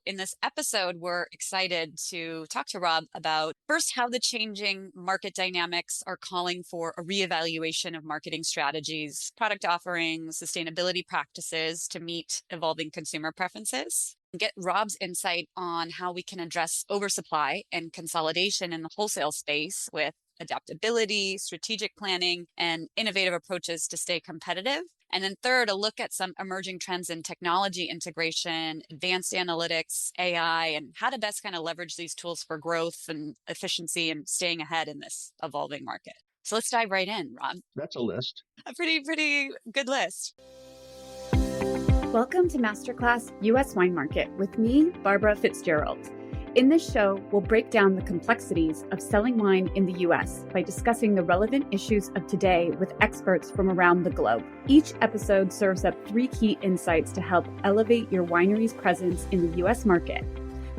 in this episode, we're excited to talk to Rob about first how the changing market dynamics are calling for a reevaluation of marketing strategies, product offerings, sustainability practices to meet evolving consumer preferences. Get Rob's insight on how we can address oversupply and consolidation in the wholesale space with adaptability, strategic planning, and innovative approaches to stay competitive. And then third, a look at some emerging trends in technology integration, advanced analytics, AI, and how to best kind of leverage these tools for growth and efficiency and staying ahead in this evolving market. So let's dive right in, Rob. That's a list. A pretty good list. Welcome to Masterclass U.S. Wine Market with me, Barbara Fitzgerald. In this show, we'll break down the complexities of selling wine in the U.S. by discussing the relevant issues of today with experts from around the globe. Each episode serves up 3 key insights to help elevate your winery's presence in the U.S. market.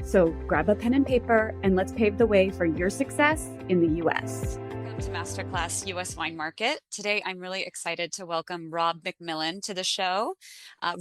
So grab a pen and paper and let's pave the way for your success in the U.S. Welcome to Masterclass U.S. Wine Market. Today, I'm really excited to welcome Rob McMillan to the show.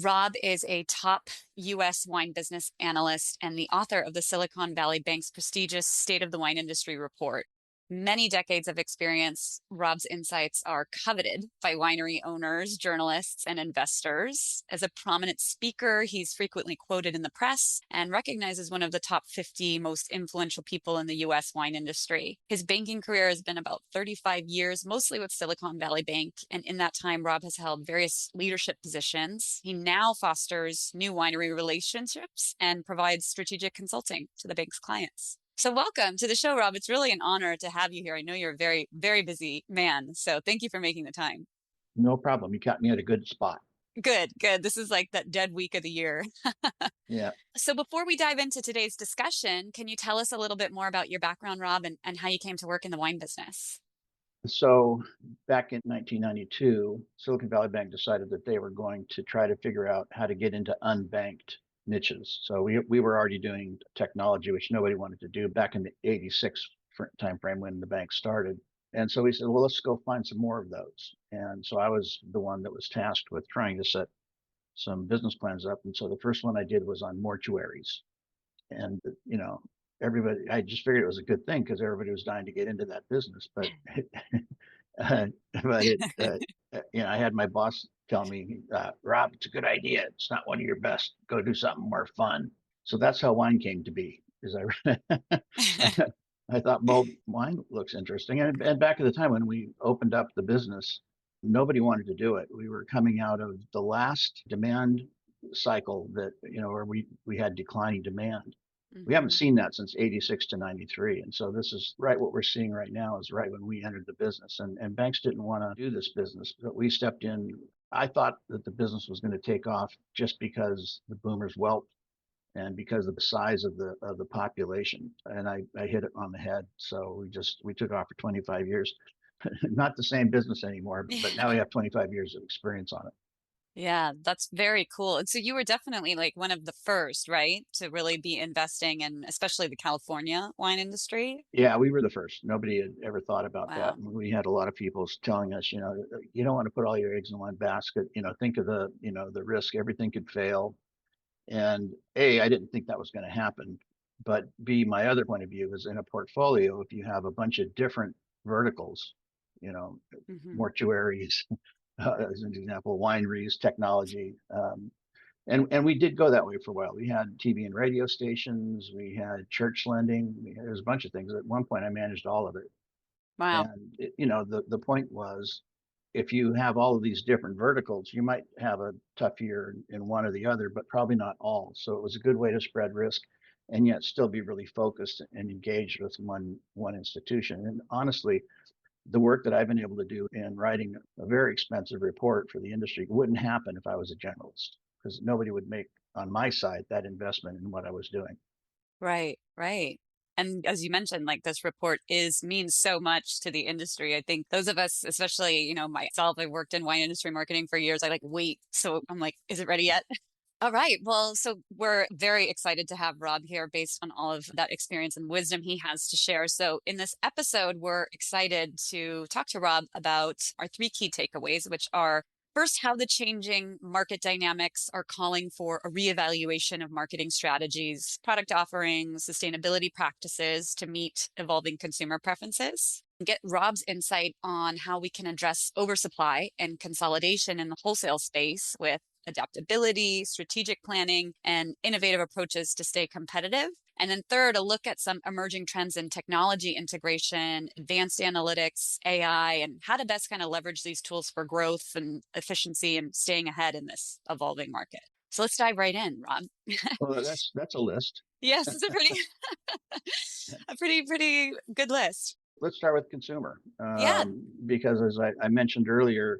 Rob is a top U.S. wine business analyst and the author of the Silicon Valley Bank's prestigious State of the Wine Industry report. Many decades of experience, Rob's insights are coveted by winery owners, journalists, and investors. As a prominent speaker, he's frequently quoted in the press and recognized as one of the top 50 most influential people in the U.S. wine industry. His banking career has been about 35 years, mostly with Silicon Valley Bank, and in that time, Rob has held various leadership positions. He now fosters new winery relationships and provides strategic consulting to the bank's clients. So welcome to the show, Rob. It's really an honor to have you here. I know you're a very busy man, so thank you for making the time. No problem. You caught me at a good spot. Good. This is like that dead week of the year. Yeah. So before we dive into today's discussion, can you tell us a little bit more about your background, Rob, and how you came to work in the wine business? So back in 1992, Silicon Valley Bank decided that they were going to try to figure out how to get into unbanked niches. So we were already doing technology, which nobody wanted to do back in the 86 timeframe when the bank started. And so we said, well, let's go find some more of those. And so I was the one that was tasked with trying to set some business plans up. And so the first one I did was on mortuaries. And, everybody, I just figured it was a good thing because everybody was dying to get into that business. But, I had my boss tell me, Rob, it's a good idea. It's not one of your best. Go do something more fun. So that's how wine came to be. I thought, well, wine looks interesting. And back at the time when we opened up the business, nobody wanted to do it. We were coming out of the last demand cycle that, where we had declining demand. We haven't seen that since 86 to 93. And so this is right what we're seeing right now is right when we entered the business. And banks didn't want to do this business, but we stepped in. I thought that the business was going to take off just because the boomers whelped and because of the size of the population. And I hit it on the head. So we took off for 25 years. Not the same business anymore, but now we have 25 years of experience on it. Yeah, that's very cool. And so you were definitely like one of the first, right, to really be investing in especially the California wine industry. Yeah, we were the first. Nobody had ever thought about that. Wow. And we had a lot of people telling us, you don't want to put all your eggs in one basket. Think of the risk. Everything could fail. And A, I didn't think that was going to happen. But B, my other point of view is in a portfolio, if you have a bunch of different verticals, mortuaries, as an example, wineries, technology. And we did go that way for a while. We had TV and radio stations. We had church lending. There was a bunch of things. At one point, I managed all of it. Wow. And, the point was, if you have all of these different verticals, you might have a tough year in one or the other, but probably not all. So it was a good way to spread risk and yet still be really focused and engaged with one institution. And honestly, the work that I've been able to do in writing a very expensive report for the industry wouldn't happen if I was a generalist, because nobody would make on my side that investment in what I was doing. Right. And as you mentioned, like this report means so much to the industry. I think those of us, especially, myself, I've worked in wine industry marketing for years. I wait. So I'm like, is it ready yet? All right. Well, so we're very excited to have Rob here based on all of that experience and wisdom he has to share. So in this episode, we're excited to talk to Rob about our 3 key takeaways, which are First, how the changing market dynamics are calling for a reevaluation of marketing strategies, product offerings, sustainability practices to meet evolving consumer preferences. Get Rob's insight on how we can address oversupply and consolidation in the wholesale space with adaptability, strategic planning, and innovative approaches to stay competitive. And then third, a look at some emerging trends in technology integration, advanced analytics, AI, and how to best kind of leverage these tools for growth and efficiency and staying ahead in this evolving market. So let's dive right in, Rob. Well, that's a list. Yes, it's a pretty good list. Let's start with consumer, Yeah. because as I mentioned earlier,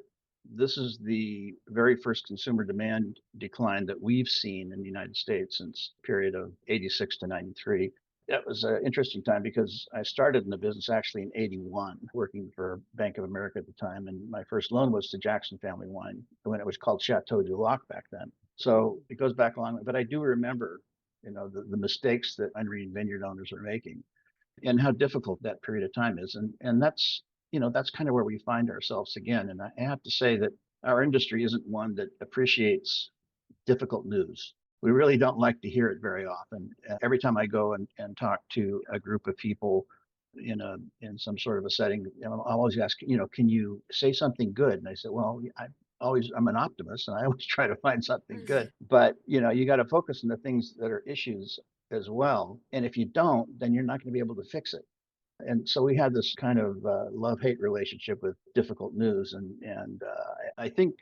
this is the very first consumer demand decline that we've seen in the United States since the period of 86 to 93. That was an interesting time because I started in the business actually in 81, working for Bank of America at the time. And my first loan was to Jackson Family Wine when it was called Chateau du Lac back then. So it goes back a long way. But I do remember, the mistakes that winery vineyard owners are making and how difficult that period of time is. And that's kind of where we find ourselves again. And I have to say that our industry isn't one that appreciates difficult news. We really don't like to hear it very often. Every time I go and talk to a group of people in some sort of a setting, I'll always ask, can you say something good? And I say, well, I'm an optimist and I always try to find something good, but you got to focus on the things that are issues as well. And if you don't, then you're not going to be able to fix it. And so we had this kind of love-hate relationship with difficult news. And I think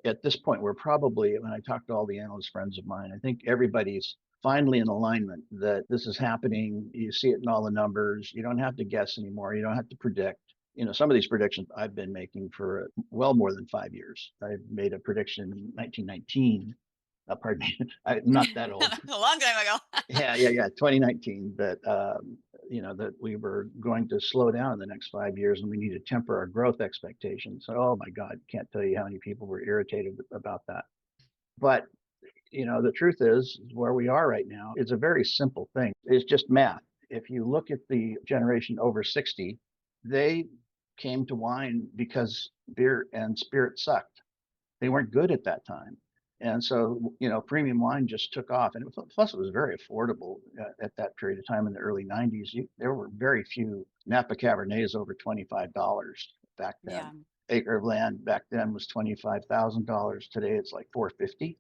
at this point, we're probably, when I talk to all the analyst friends of mine, I think everybody's finally in alignment that this is happening. You see it in all the numbers. You don't have to guess anymore. You don't have to predict. Some of these predictions I've been making for well more than 5 years. I made a prediction in 1919. Pardon me, I'm not that old. A long time ago. Yeah, 2019. That we were going to slow down in the next 5 years, and we need to temper our growth expectations. So, oh my God, can't tell you how many people were irritated about that. But the truth is where we are right now. It's a very simple thing. It's just math. If you look at the generation over 60, they came to wine because beer and spirit sucked. They weren't good at that time. And so, premium wine just took off. And plus, it was very affordable at that period of time in the early 90s. There were very few Napa Cabernets over $25 back then. Yeah. Acre of land back then was $25,000. Today, it's like $450.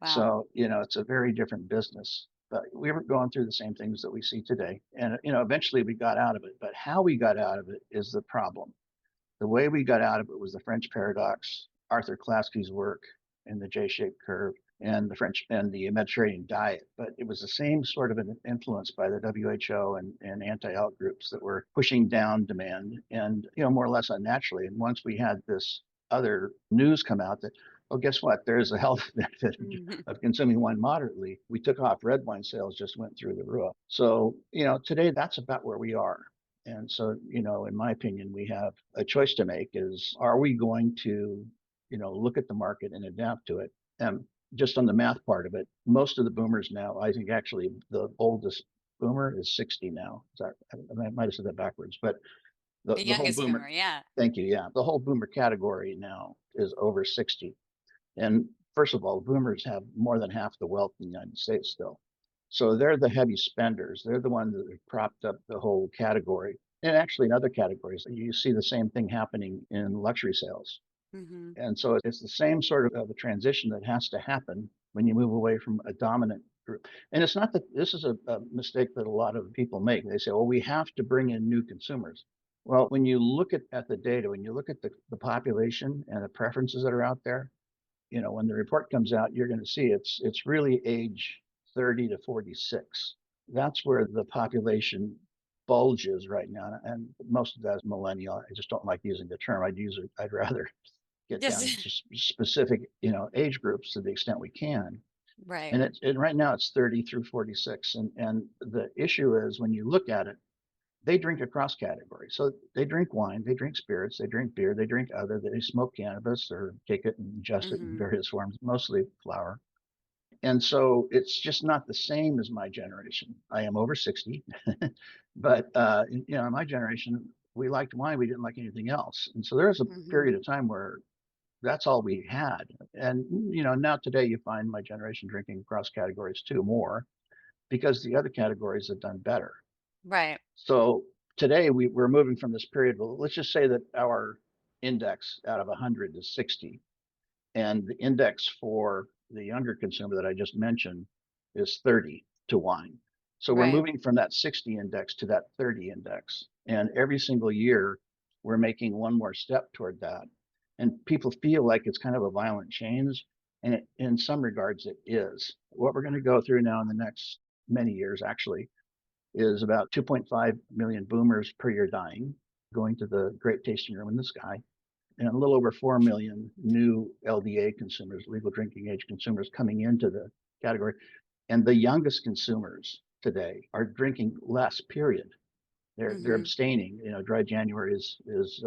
Wow. So, it's a very different business. But we were going through the same things that we see today. And, eventually we got out of it. But how we got out of it is the problem. The way we got out of it was the French paradox, Arthur Klasky's work in the J-shaped curve, and the French and the Mediterranean diet. But it was the same sort of an influence by the WHO and anti-out groups that were pushing down demand and, more or less unnaturally. And once we had this other news come out that, oh, guess what? There's a health benefit of consuming wine moderately. We took off. Red wine sales just went through the roof. So, today that's about where we are. And so, in my opinion, we have a choice to make is, are we going to, look at the market and adapt to it? And just on the math part of it, most of the boomers now, I think actually the oldest boomer is 60 now. Sorry, I might have said that backwards, but the whole youngest boomer, boomer, yeah. Thank you. Yeah. The whole boomer category now is over 60. And first of all, boomers have more than half the wealth in the United States still. So they're the heavy spenders. They're the ones that have propped up the whole category. And actually in other categories, you see the same thing happening in luxury sales. Mm-hmm. And so it's the same sort of a transition that has to happen when you move away from a dominant group. And it's not that this is a mistake that a lot of people make. They say, well, we have to bring in new consumers. Well, when you look at the data, when you look at the population and the preferences that are out there, when the report comes out, you're going to see it's really age 30 to 46. That's where the population bulges right now. And most of that is millennial. I just don't like using the term. I'd rather get down to specific, age groups to the extent we can. Right. And right now it's 30 through 46. And the issue is when you look at it, they drink across categories. So they drink wine, they drink spirits, they drink beer, they drink other, they smoke cannabis or take it and ingest it in various forms, mostly flower. And so it's just not the same as my generation. I am over 60, but in my generation, we liked wine, we didn't like anything else. And so there was a period of time where that's all we had. And, now today you find my generation drinking across categories too, more because the other categories have done better. Right. So today we're moving from this period. Well, let's just say that our index out of 100 is 60, and the index for the younger consumer that I just mentioned is 30 to wine. So we're Right. moving from that 60 index to that 30 index. And every single year, we're making one more step toward that. And people feel like it's kind of a violent change. And in some regards, it is. What we're going to go through now in the next many years, actually, is about 2.5 million boomers per year dying, going to the great tasting room in the sky, and a little over 4 million new LDA consumers, legal drinking age consumers, coming into the category. And the youngest consumers today are drinking less, period. They're Hmm. abstaining. Dry January is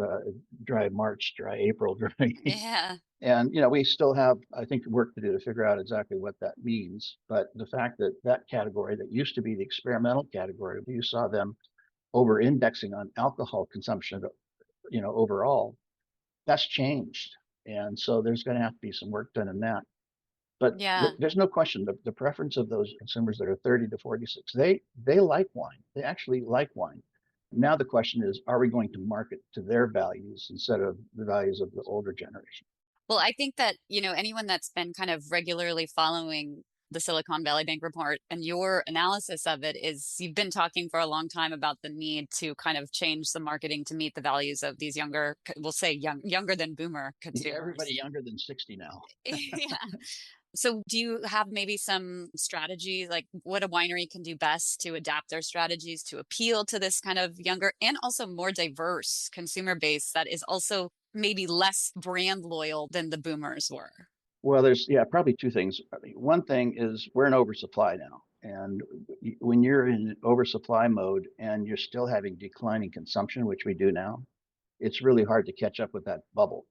dry March, dry April, dry. Yeah. And we still have, I think, work to do to figure out exactly what that means. But the fact that that category that used to be the experimental category, you saw them over indexing on alcohol consumption, overall, that's changed. And so there's going to have to be some work done in that. But Yeah. there's no question the preference of those consumers that are 30 to 46, they like wine. They actually like wine. Now the question is, are we going to market to their values instead of the values of the older generation? Well, I think that, anyone that's been kind of regularly following the Silicon Valley Bank report and your analysis of it is you've been talking for a long time about the need to kind of change the marketing to meet the values of these younger, we'll say younger than boomer Yeah, everybody consumers. younger than 60 now. Yeah. So do you have maybe some strategies, like what a winery can do best to adapt their strategies to appeal to this kind of younger and also more diverse consumer base that is also maybe less brand loyal than the boomers were? Well, there's, yeah, probably two things. I mean, one thing is we're in oversupply now. And when you're in oversupply mode and you're still having declining consumption, which we do now, it's really hard to catch up with that bubble.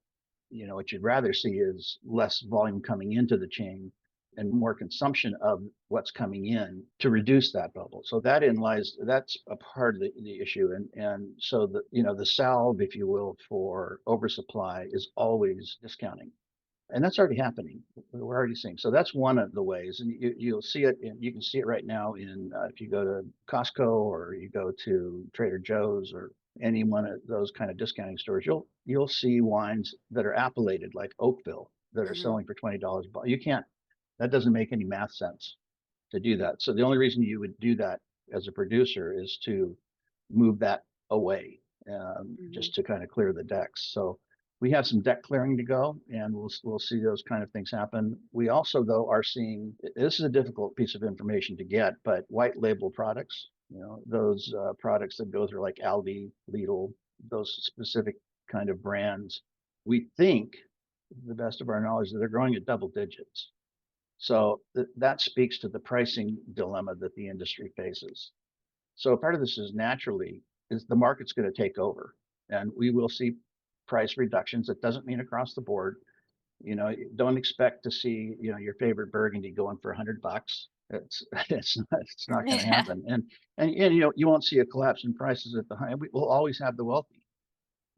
What you'd rather see is less volume coming into the chain and more consumption of what's coming in to reduce that bubble. So that's a part of the issue. And so the salve, if you will, for oversupply is always discounting. And that's already happening. We're already seeing. So that's one of the ways, and you'll see it. You can see it right now in if you go to Costco or you go to Trader Joe's or any one of those kind of discounting stores. You'll see wines that are appellated like Oakville that are Hmm. selling for $20. But you can't. That doesn't make any math sense to do that. So the only reason you would do that as a producer is to move that away, Hmm. just to kind of clear the decks. So we have some deck clearing to go, and we'll see those kind of things happen. We also, though, are seeing this is a difficult piece of information to get, but white label products, those products that go through like Aldi, Lidl, those specific kind of brands, we think, to the best of our knowledge, that they're growing at double digits. So that speaks to the pricing dilemma that the industry faces. So part of this is naturally is the market's going to take over, and we will see price reductions. It doesn't mean across the board. Don't expect to see your favorite Burgundy going for $100. It's not going to Yeah. happen. And you won't see a collapse in prices at the high. We will always have the wealthy,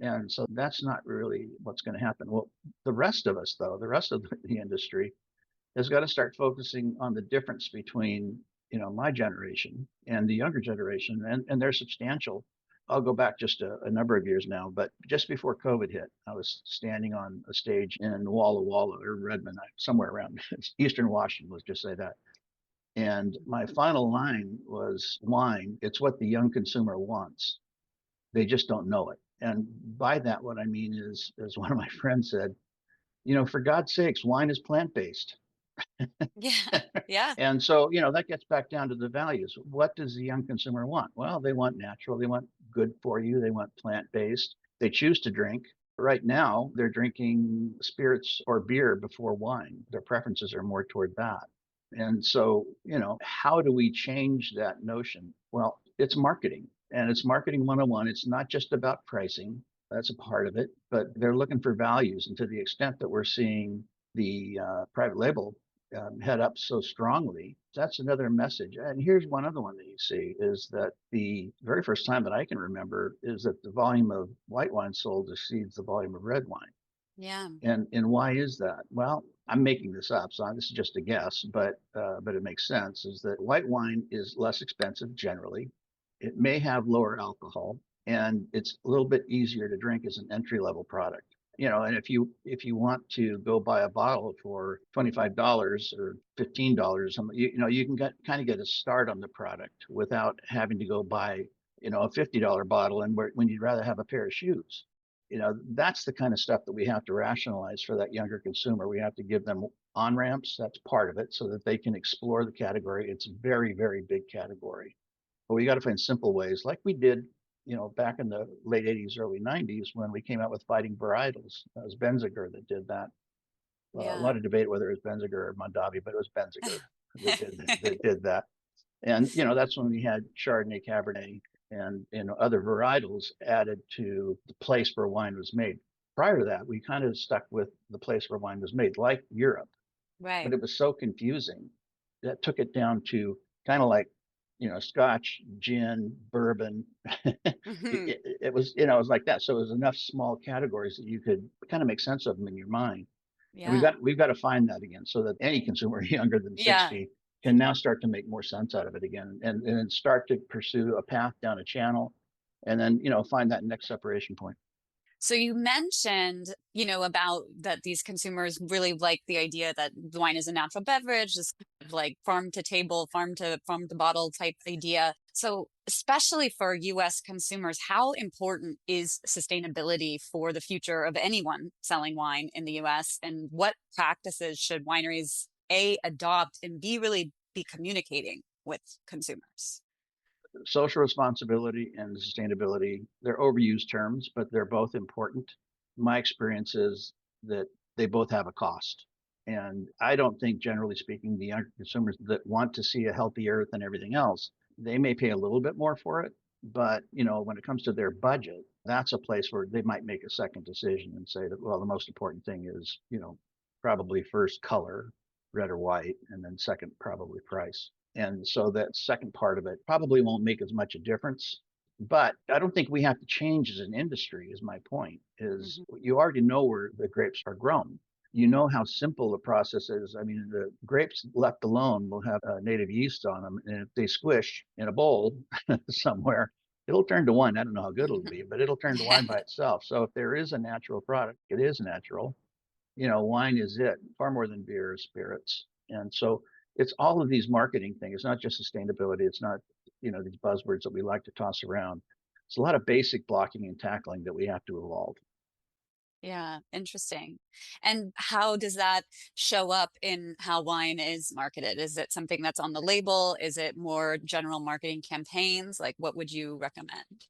and so that's not really what's going to happen. Well, the rest of us, though, the rest of the industry has got to start focusing on the difference between my generation and the younger generation, and they're substantial. I'll go back just a number of years now, but just before COVID hit, I was standing on a stage in Walla Walla or Redmond, somewhere around Eastern Washington, let's just say that. And my final line was, wine, it's what the young consumer wants. They just don't know it. And by that, what I mean is, as one of my friends said, for God's sakes, wine is plant-based. Yeah. Yeah. And so, that gets back down to the values. What does the young consumer want? Well, they want natural, they want good for you, they want plant-based. They choose to drink. Right now, they're drinking spirits or beer before wine. Their preferences are more toward that. And so, how do we change that notion? Well, it's marketing, and it's marketing 101. It's not just about pricing. That's a part of it, but they're looking for values. And to the extent that we're seeing the private label head up so strongly, that's another message. And here's one other one that you see is that the very first time that I can remember is that the volume of white wine sold exceeds the volume of red wine. Yeah. And why is that? Well, I'm making this up, so this is just a guess, but it makes sense. Is that white wine is less expensive generally. It may have lower alcohol, and it's a little bit easier to drink as an entry level product. And if you want to go buy a bottle for $25 or $15, something, you can kind of get a start on the product without having to go buy a $50 bottle, and when you'd rather have a pair of shoes. That's the kind of stuff that we have to rationalize for that younger consumer. We have to give them on ramps. That's part of it so that they can explore the category. It's a very, very big category. But we got to find simple ways like we did, back in the late 80s, early 90s when we came out with fighting varietals. It was Benziger that did that. A Yeah. lot of debate whether it was Benziger or Mondavi, but it was Benziger that did that. And that's when we had Chardonnay, Cabernet, and other varietals added to the place where wine was made. Prior to that, we kind of stuck with the place where wine was made, like Europe, but Right. it was so confusing that took it down to kind of like Scotch, gin, bourbon. it, Hmm. it, it was it was like that. So it was enough small categories that you could kind of make sense of them in your mind. And Yeah. we've got to find that again so that any consumer younger than Yeah. 60 can now start to make more sense out of it again and start to pursue a path down a channel and then, find that next separation point. So you mentioned, about that these consumers really like the idea that wine is a natural beverage, this kind of like farm to table, farm to bottle type idea. So especially for US consumers, how important is sustainability for the future of anyone selling wine in the US? And what practices should wineries A, adopt, and B, really be communicating with consumers? Social responsibility and sustainability, they're overused terms, but they're both important. My experience is that they both have a cost. And I don't think, generally speaking, the younger consumers that want to see a healthy earth and everything else, they may pay a little bit more for it. But, when it comes to their budget, that's a place where they might make a second decision and say that, well, the most important thing is, probably first color, red or white, and then second, probably price. And so that second part of it probably won't make as much a difference. But I don't think we have to change as an industry, is my point, is Mhm. you already know where the grapes are grown. You know how simple the process is. I mean, the grapes left alone will have native yeast on them. And if they squish in a bowl somewhere, it'll turn to wine. I don't know how good it'll be, but it'll turn to wine by itself. So if there is a natural product, it is natural. Wine is it, far more than beer or spirits. And so it's all of these marketing things. It's not just sustainability. It's not, these buzzwords that we like to toss around. It's a lot of basic blocking and tackling that we have to evolve. Yeah, interesting. And how does that show up in how wine is marketed? Is it something that's on the label? Is it more general marketing campaigns? Like, what would you recommend?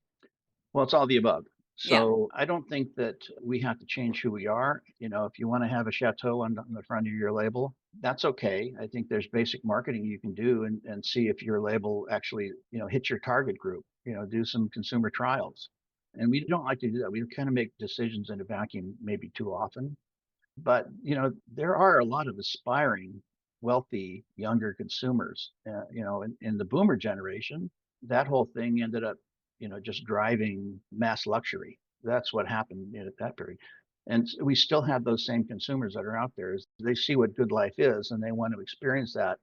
Well, it's all the above. Yeah. So I don't think that we have to change who we are. If you want to have a chateau on the front of your label, that's okay. I think there's basic marketing you can do and see if your label actually, hits your target group, do some consumer trials. And we don't like to do that. We kind of make decisions in a vacuum maybe too often. But, there are a lot of aspiring, wealthy, younger consumers, in the boomer generation. That whole thing ended up, just driving mass luxury. That's what happened at that period. And we still have those same consumers that are out there. They see what good life is and they want to experience that.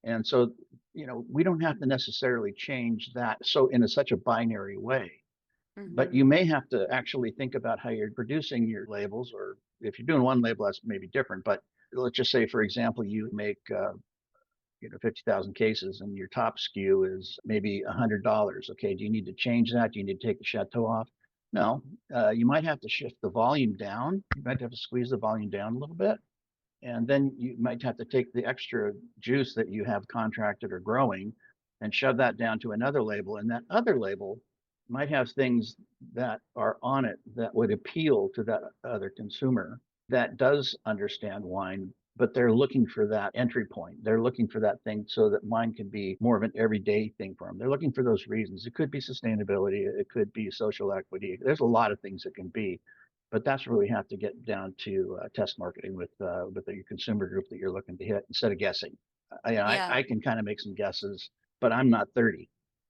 And so, we don't have to necessarily change that so in such a binary way, but Hmm. you may have to actually think about how you're producing your labels, or if you're doing one label, that's maybe different. But let's just say, for example, you make 50,000 cases, and your top SKU is maybe $100. Okay, do you need to change that? Do you need to take the chateau off? No, you might have to shift the volume down. You might have to squeeze the volume down a little bit, and then you might have to take the extra juice that you have contracted or growing and shove that down to another label. And that other label might have things that are on it that would appeal to that other consumer that does understand wine, but they're looking for that entry point. They're looking for that thing so that wine can be more of an everyday thing for them. They're looking for those reasons. It could be sustainability, it could be social equity. There's a lot of things it can be, but that's where we have to get down to test marketing with your consumer group that you're looking to hit instead of guessing. Yeah. I can kind of make some guesses, but I'm not 30.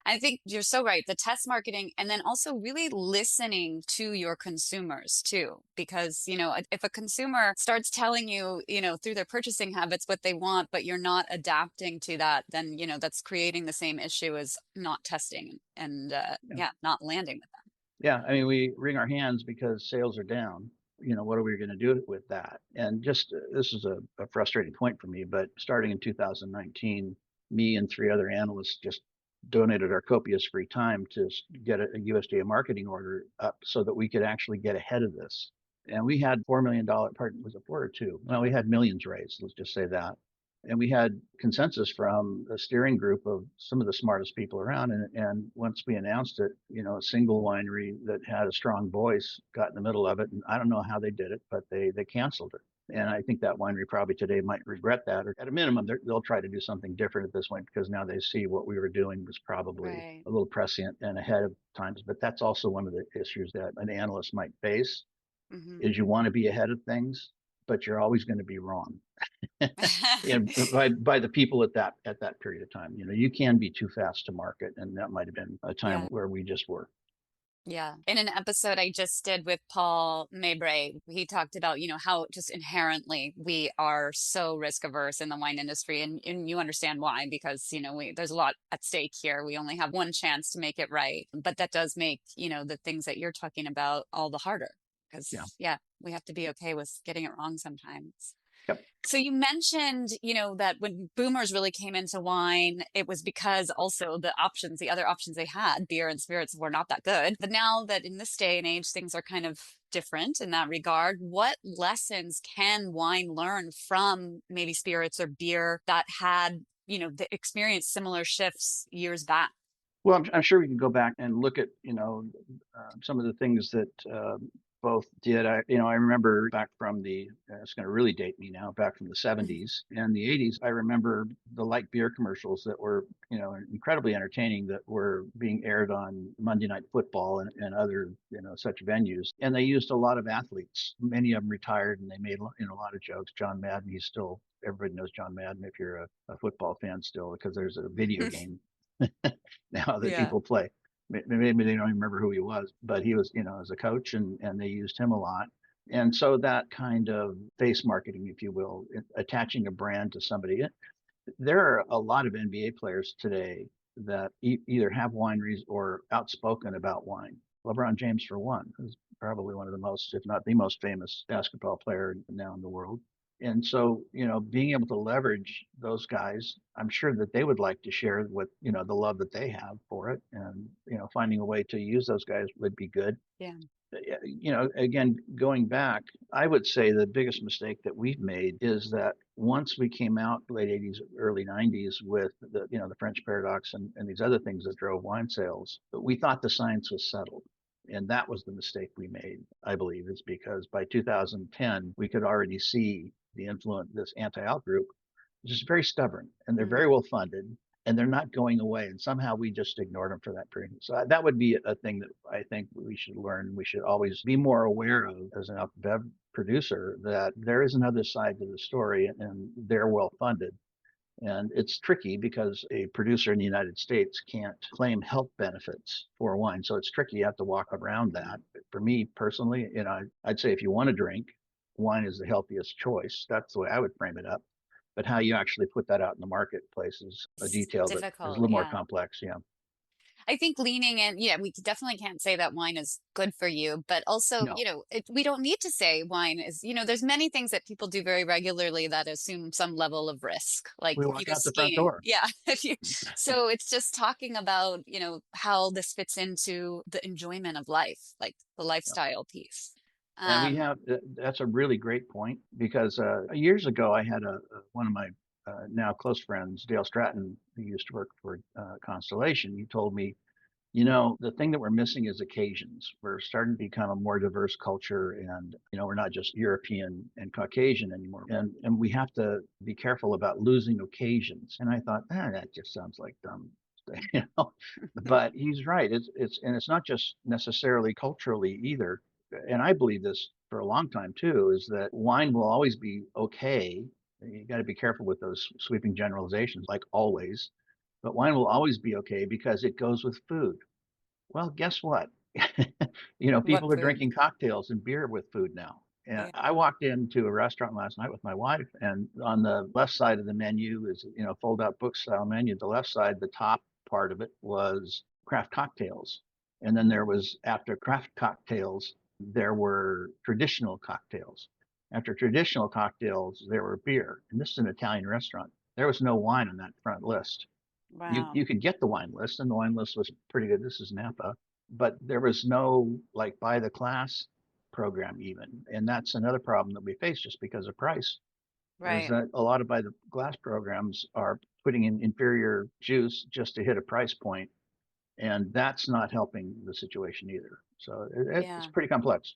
I think you're so right. The test marketing and then also really listening to your consumers too. Because, if a consumer starts telling you, through their purchasing habits what they want, but you're not adapting to that, then, that's creating the same issue as not testing and, Yeah. not landing with them. Yeah, I mean, we wring our hands because sales are down. What are we going to do with that? And just this is a frustrating point for me, but starting in 2019, me and three other analysts just donated our copious free time to get a USDA marketing order up so that we could actually get ahead of this. And we had $4 million, pardon, was it 4 or 2? Well, we had millions raised, let's just say that. And we had consensus from a steering group of some of the smartest people around. And once we announced it, a single winery that had a strong voice got in the middle of it. And I don't know how they did it, but they canceled it. And I think that winery probably today might regret that, or at a minimum, they'll try to do something different at this point because now they see what we were doing was probably Right. a little prescient and ahead of times. But that's also one of the issues that an analyst might face Mm-hmm. is you want to be ahead of things, but you're always going to be wrong. By the people at that period of time. You can be too fast to market, and that might have been a time Yeah. where we just were. Yeah. In an episode I just did with Paul Mabray, he talked about, how just inherently we are so risk averse in the wine industry. And you understand why, because, there's a lot at stake here. We only have one chance to make it right. But that does make, the things that you're talking about all the harder Yeah. because, yeah, we have to be okay with getting it wrong sometimes. Yep. So you mentioned, that when boomers really came into wine, it was because also the other options they had, beer and spirits, were not that good. But now that in this day and age, things are kind of different in that regard, what lessons can wine learn from maybe spirits or beer that had, experienced similar shifts years back? Well, I'm sure we can go back and look at some of the things that both did. I remember back from it's going to really date me now, back from the 70s and the 80s. I remember the light beer commercials that were incredibly entertaining that were being aired on Monday Night Football and other such venues. And they used a lot of athletes. Many of them retired, and they made a lot of jokes. John Madden, everybody knows John Madden if you're a football fan still, because there's a video game now that Yeah. people play. Maybe they don't even remember who he was, but he was, as a coach, and they used him a lot. And so that kind of face marketing, if you will, attaching a brand to somebody. There are a lot of NBA players today that either have wineries or outspoken about wine. LeBron James, for one, who's probably one of the most, if not the most famous basketball player now in the world. And so, being able to leverage those guys, I'm sure that they would like to share what, the love that they have for it. And, finding a way to use those guys would be good. Yeah. Again, going back, I would say the biggest mistake that we've made is that once we came out late 80s, early 90s with the French paradox and these other things that drove wine sales, we thought the science was settled. And that was the mistake we made, I believe, is because by 2010, we could already see the influence, this anti-out group, which is very stubborn, and they're very well funded, and they're not going away. And somehow we just ignored them for that period. So that would be a thing that I think we should learn. We should always be more aware of as an bev producer, that there is another side to the story, and they're well funded. And it's tricky because a producer in the United States can't claim health benefits for wine. So it's tricky. You have to walk around that. But for me personally, I'd say if you want to drink, wine is the healthiest choice. That's the way I would frame it up. But how you actually put that out in the marketplace is a It's detail that is a difficult. little more Yeah. complex. Yeah. I think leaning in, yeah, we definitely can't say that wine is good for you, but also, No, we don't need to say wine is, there's many things that people do very regularly that assume some level of risk. Like we if you walk go out the front skiing, door. yeah. So it's just talking about, how this fits into the enjoyment of life, like the Yeah. lifestyle piece. And we Um, have, that's a really great point because years ago I had one of my now close friends, Dale Stratton, who used to work for Constellation. He told me, the thing that we're missing is occasions. We're starting to become a more diverse culture, and we're not just European and Caucasian anymore. And we have to be careful about losing occasions. And I thought, that just sounds like dumb. But he's right. It's not just necessarily culturally either. And I believe this for a long time too, is that wine will always be okay. You got to be careful with those sweeping generalizations, like always. but wine will always be okay because it goes with food. Well, guess what? What People are food? drinking cocktails and beer with food now. And Yeah. I walked into a restaurant last night with my wife, and on the left side of the menu is, fold out book style menu. The left side, the top part of it was craft cocktails. And then there was, after craft cocktails, there were traditional cocktails. After traditional cocktails, there were beer. And this is an Italian restaurant. There was no wine on that front list. you Wow. you could get the wine list, and the wine list was pretty good. This is Napa, but there was no like buy the class program even, and that's another problem that we face just because of price. Is Right. that a lot of buy the glass programs are putting in inferior juice just to hit a price point, and that's not helping the situation either. So it's Yeah. pretty complex.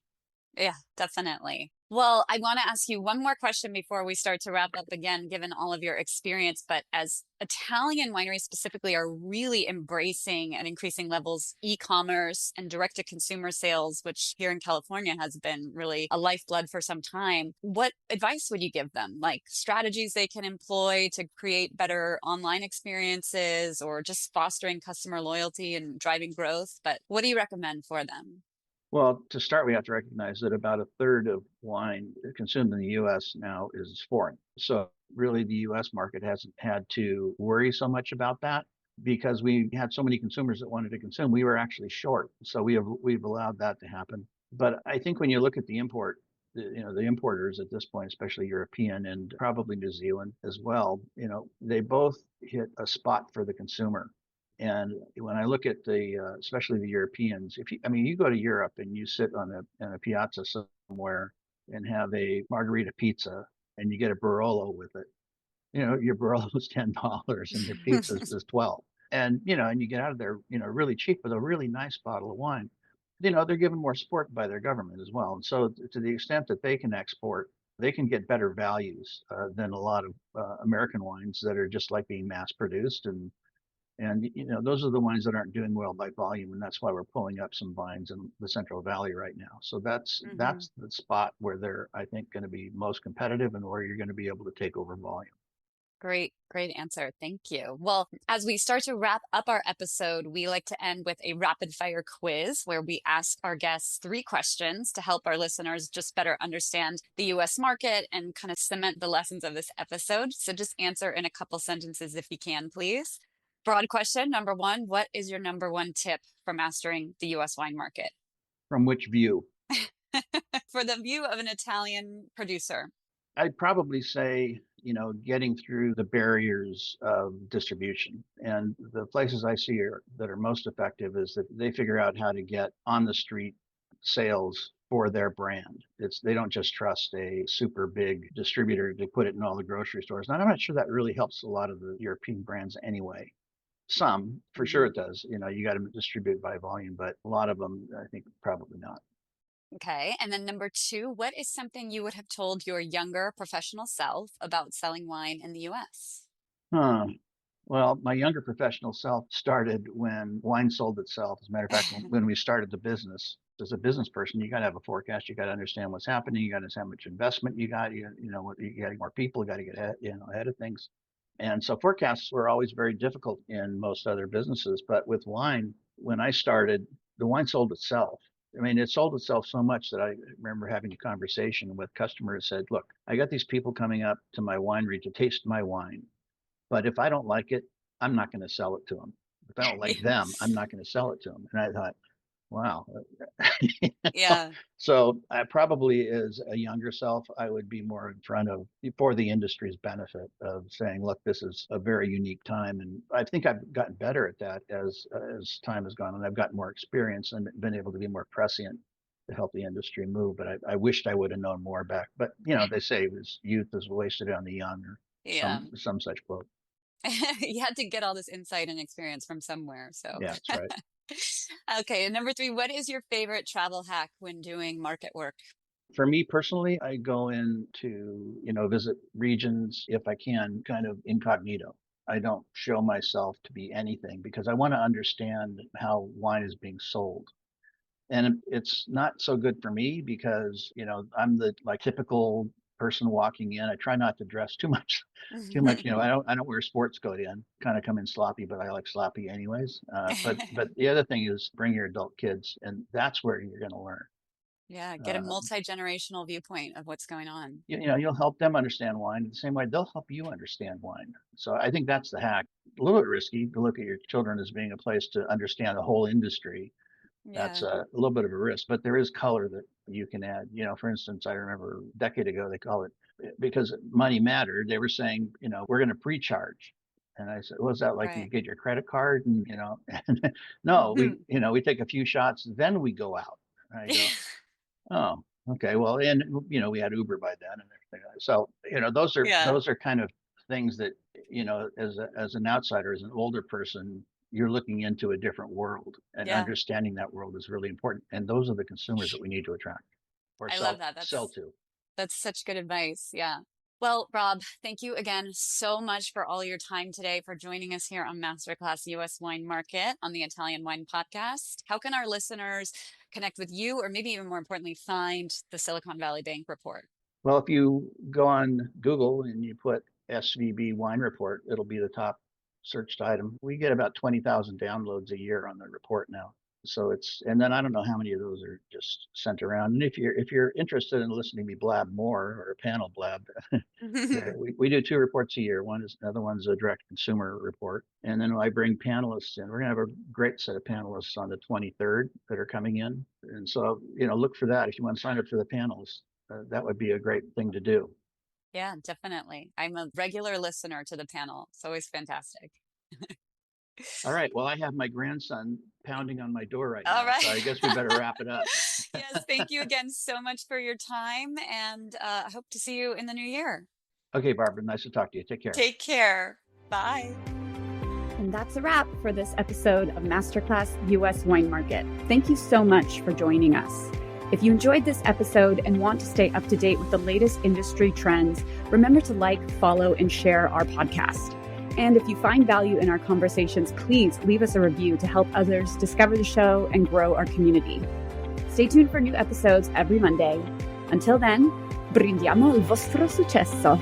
Yeah, definitely. Well, I want to ask you one more question before we start to wrap up again, given all of your experience. But as Italian wineries specifically are really embracing at increasing levels e-commerce and direct to consumer sales, which here in California has been really a lifeblood for some time, what advice would you give them? Like strategies they can employ to create better online experiences or just fostering customer loyalty and driving growth? But what do you recommend for them? Well, to start, we have to recognize that about a third of wine consumed in the US now is foreign. So, really, the US market hasn't had to worry so much about that because we had so many consumers that wanted to consume. We were actually short. So, we've allowed that to happen. But I think when you look at the importers at this point, especially European and probably New Zealand as well, they both hit a spot for the consumer. And when I look at especially the Europeans, you go to Europe and you sit on a piazza somewhere and have a margarita pizza and you get a Barolo with it, your Barolo is $10 and your pizza is 12. And you get out of there, really cheap with a really nice bottle of wine. They're given more support by their government as well. And so to the extent that they can export, they can get better values than a lot of American wines that are just like being mass produced, and those are the wines that aren't doing well by volume, and that's why we're pulling up some vines in the Central Valley right now. So that's Mhm. that's the spot where they're, I think, going to be most competitive and where you're going to be able to take over volume. Great, great answer. Thank you. Well, as we start to wrap up our episode, we like to end with a rapid fire quiz where we ask our guests three questions to help our listeners just better understand the US market and kind of cement the lessons of this episode. So just answer in a couple sentences if you can, please. Broad question number one: what is your number one tip for mastering the US wine market? From which view? For the view of an Italian producer. I'd probably say, getting through the barriers of distribution. And the places I see that are most effective is that they figure out how to get on the street sales for their brand. They don't just trust a super big distributor to put it in all the grocery stores. And I'm not sure that really helps a lot of the European brands anyway. Some, for sure Mhm. it does. You got to distribute by volume, but a lot of them, I think, probably not. Okay. And then number two, what is something you would have told your younger professional self about selling wine in the US? Huh. Well, my younger professional self started when wine sold itself. As a matter of fact, when we started the business, as a business person, you got to have a forecast. You got to understand what's happening. You got to understand how much investment you got. You got more people. You got to get ahead of things. And so forecasts were always very difficult in most other businesses. But with wine, when I started, the wine sold itself. I mean, it sold itself so much that I remember having a conversation with customers said, look, I got these people coming up to my winery to taste my wine. But if I don't like it, I'm not going to sell it to them. If I don't like them, I'm not going to sell it to them. And I thought, wow. You know? Yeah. So I probably, as a younger self, I would be more in front of, for the industry's benefit, of saying, look, this is a very unique time. And I think I've gotten better at that as time has gone, and I've gotten more experience and been able to be more prescient to help the industry move. But I wished I would have known more back. But they say it was youth is wasted on the young, or Yeah. some such quote. You had to get all this insight and experience from somewhere. So, Yeah, that's right. okay. And number three, what is your favorite travel hack when doing market work? For me personally, I go in to, visit regions if I can, kind of incognito. I don't show myself to be anything because I want to understand how wine is being sold. And it's not so good for me because, I'm the like typical person walking in. I try not to dress too much, too much. I don't wear sports coat in. Kind of come in sloppy, but I like sloppy anyways. But the other thing is bring your adult kids, and that's where you're going to learn. Yeah, get a multi-generational viewpoint of what's going on. You'll help them understand wine the same way they'll help you understand wine. So I think that's the hack. A little bit risky to look at your children as being a place to understand the whole industry. That's a little bit of a risk, but there is color that you can add. For instance, I remember a decade ago, they call it, because money mattered, they were saying, we're going to pre-charge. And I said, was that like you get your credit card? And, and no, we take a few shots, then we go out. And I go, oh, okay. Well, and, we had Uber by then and everything. So, those are kind of things that, as an outsider, as an older person, you're looking into a different world, and understanding that world is really important. And those are the consumers that we need to attract or sell to. That's such good advice. Yeah. Well, Rob, thank you again so much for all your time today, for joining us here on Masterclass US Wine Market on the Italian Wine Podcast. How can our listeners connect with you, or maybe even more importantly, find the Silicon Valley Bank report? Well, if you go on Google and you put SVB Wine Report, it'll be the top searched item. We get about 20,000 downloads a year on the report now. So and then I don't know how many of those are just sent around. And if you're interested in listening to me blab more, or a panel blab, we do 2 reports a year. Another one's a direct consumer report. And then I bring panelists in. We're going to have a great set of panelists on the 23rd that are coming in. And so, look for that. If you want to sign up for the panelists, that would be a great thing to do. Yeah, definitely. I'm a regular listener to the panel. It's always fantastic. All right. Well, I have my grandson pounding on my door right now. All right. So I guess we better wrap it up. Yes. Thank you again so much for your time. And I hope to see you in the new year. Okay, Barbara. Nice to talk to you. Take care. Take care. Bye. And that's a wrap for this episode of Masterclass US Wine Market. Thank you so much for joining us. If you enjoyed this episode and want to stay up to date with the latest industry trends, remember to like, follow, and share our podcast. And if you find value in our conversations, please leave us a review to help others discover the show and grow our community. Stay tuned for new episodes every Monday. Until then, brindiamo il vostro successo.